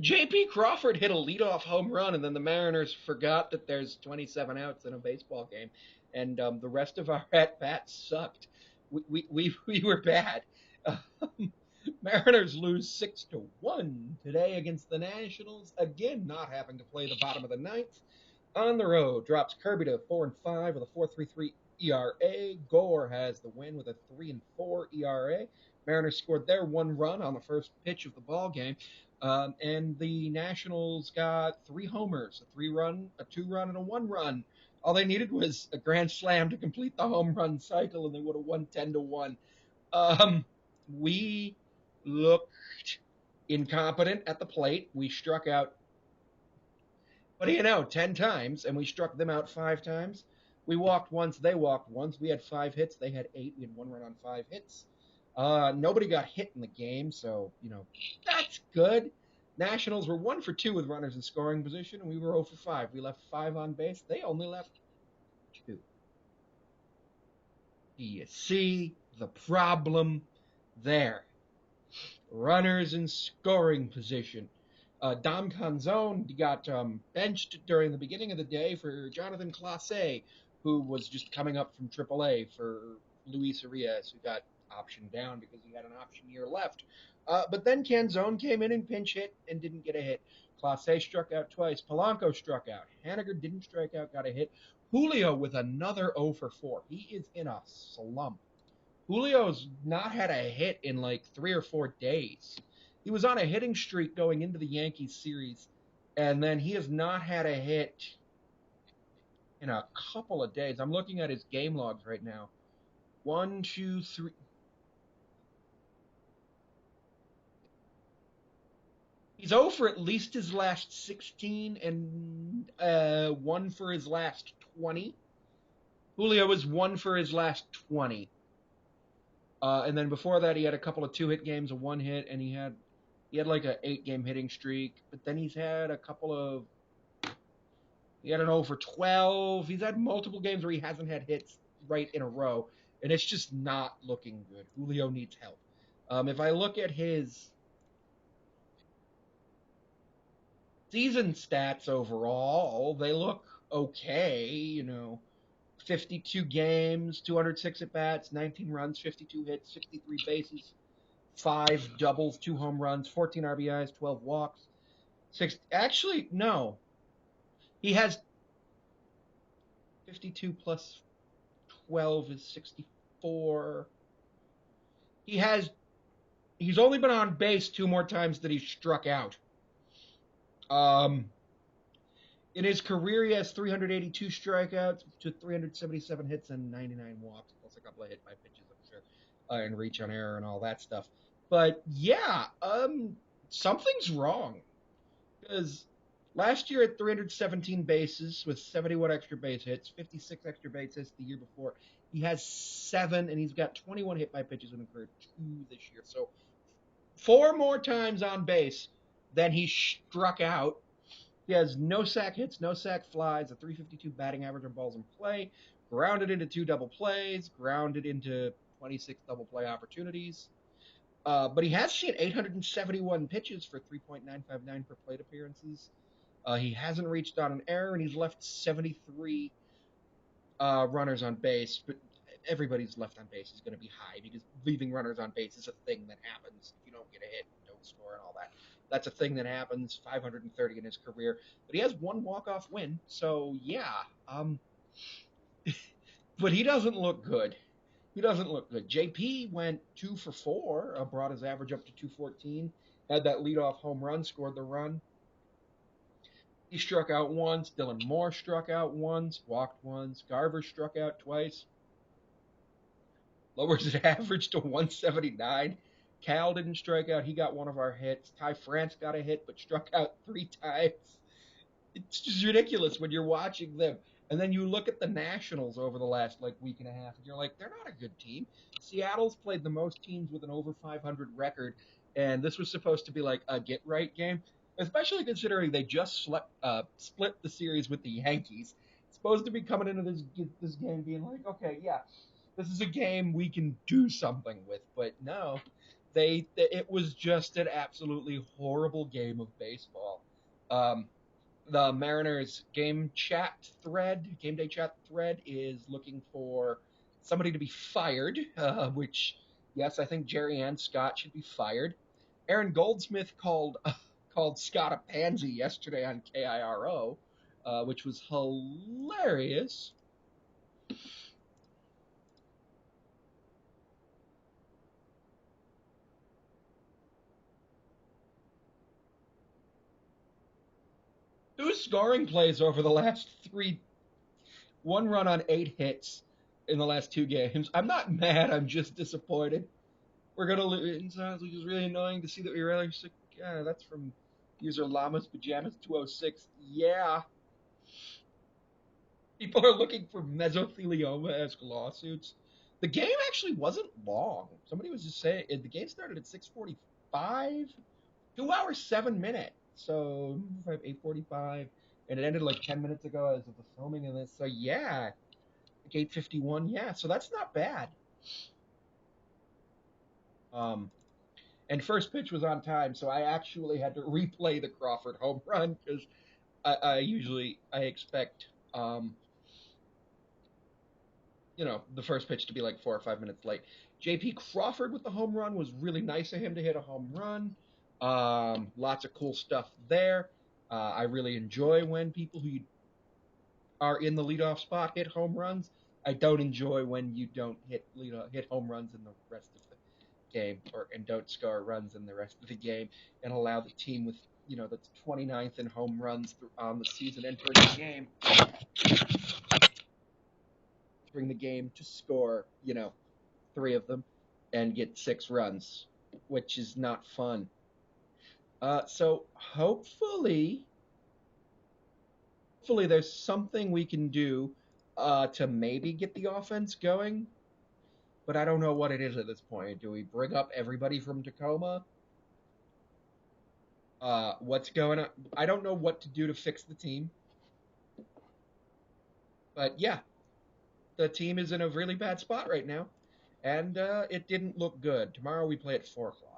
J.P. Crawford hit a leadoff home run, and then the Mariners forgot that there's 27 outs in a baseball game, and the rest of our at bats sucked. We were bad. Um, Mariners lose 6-1 today against the Nationals, again not having to play the bottom of the ninth. On the road, drops Kirby to 4-5 with a 4.33 ERA. Gore has the win with a 3-4 ERA. Mariners scored their one run on the first pitch of the ball game, and the Nationals got three homers, a 3-run, a 2-run, and a 1-run. All they needed was a grand slam to complete the home run cycle, and they would have won 10-1. Um, we looked incompetent at the plate. We struck out, what do you know, 10 times, and we struck them out 5 times. We walked once, they walked once. We had 5 hits, they had 8. We had 1 run on 5 hits. Nobody got hit in the game, so, that's good. Nationals were 1 for 2 with runners in scoring position, and we were 0 for 5. We left 5 on base. They only left 2. Do you see the problem there? Runners in scoring position. Dom Canzone got benched during the beginning of the day for Jonathan Clase, who was just coming up from AAA for Luis Arias, who got optioned down because he had an option year left. But then Canzone came in and pinch hit and didn't get a hit. Clase struck out twice. Polanco struck out. Haniger didn't strike out, got a hit. Julio with another 0 for 4. He is in a slump. Julio's not had a hit in like 3 or 4 days. He was on a hitting streak going into the Yankees series, and then he has not had a hit in a couple of days. I'm looking at his game logs right now. 1, 2, 3. He's 0 for at least his last 16 and 1 for his last 20. Julio was 1 for his last 20. And then before that, he had a couple of 2-hit games, a 1 hit, and he had like a 8-game hitting streak. But then he's had a couple of he had an 0 for 12. He's had multiple games where he hasn't had hits right in a row, and it's just not looking good. Julio needs help. If I look at his season stats overall, they look okay. 52 games, 206 at bats, 19 runs, 52 hits, 63 bases, 5 doubles, 2 home runs, 14 RBIs, 12 walks, 6. Actually, no, he has 52 plus 12 is 64. He's only been on base 2 more times than he's struck out. Um, in his career, he has 382 strikeouts to 377 hits and 99 walks, plus a couple of hit by pitches, I'm sure, and reach on error and all that stuff. But yeah, something's wrong because last year at 317 bases with 71 extra base hits, 56 extra base hits the year before, he has 7, and he's got 21 hit by pitches and incurred 2 this year. So 4 more times on base than he struck out. He has no sack hits, no sack flies, a 352 batting average on balls in play, grounded into 2 double plays, grounded into 26 double play opportunities. But he has seen 871 pitches for 3.959 per plate appearances. He hasn't reached on an error, and he's left 73 runners on base. But everybody's left on base is going to be high because leaving runners on base is a thing that happens if you don't get a hit and don't score and all that. That's a thing that happens. 530 in his career, but he has 1 walk-off win. So yeah, but he doesn't look good. He doesn't look good. JP went 2 for 4, brought his average up to 214. Had that leadoff home run, scored the run. He struck out once. Dylan Moore struck out once, walked once. Garver struck out twice. Lowers his average to 179. Cal didn't strike out. He got one of our hits. Ty France got a hit, but struck out 3 times. It's just ridiculous when you're watching them. And then you look at the Nationals over the last week and a half, and you're like, they're not a good team. Seattle's played the most teams with an over 500 record, and this was supposed to be like a get right game, especially considering they just split the series with the Yankees. It's supposed to be coming into this game being like, okay, yeah, this is a game we can do something with, but no, It was just an absolutely horrible game of baseball. Um, the Mariners game day chat thread is looking for somebody to be fired, which, yes, I think Jerry and Scott should be fired. Aaron Goldsmith called Scott a pansy yesterday on KIRO, which was hilarious. Two scoring plays over the last three, one run on 8 hits in the last 2 games. I'm not mad. I'm just disappointed. We're gonna lose, which is really annoying to see that we really. Yeah, that's from user Llamas Pajamas 206. Yeah, people are looking for mesothelioma-esque lawsuits. The game actually wasn't long. Somebody was just saying the game started at 6:45, 2 hours 7 minutes. So 8:45, and it ended like 10 minutes ago as of the filming of this. So yeah, like 8:51. Yeah, so that's not bad. Um, and first pitch was on time, so I actually had to replay the Crawford home run because I expect the first pitch to be like 4 or 5 minutes late. J.P. Crawford with the home run was really nice of him to hit a home run. Lots of cool stuff there. I really enjoy when people who are in the leadoff spot hit home runs. I don't enjoy when you don't hit home runs in the rest of the game, and don't score runs in the rest of the game, and allow the team with that's 29th in home runs on the season entering the game, bring the game to score 3 of them and get 6 runs, which is not fun. So hopefully there's something we can do to maybe get the offense going, but I don't know what it is at this point. Do we bring up everybody from Tacoma? What's going on? I don't know what to do to fix the team, but yeah, the team is in a really bad spot right now, and it didn't look good. Tomorrow we play at 4 o'clock.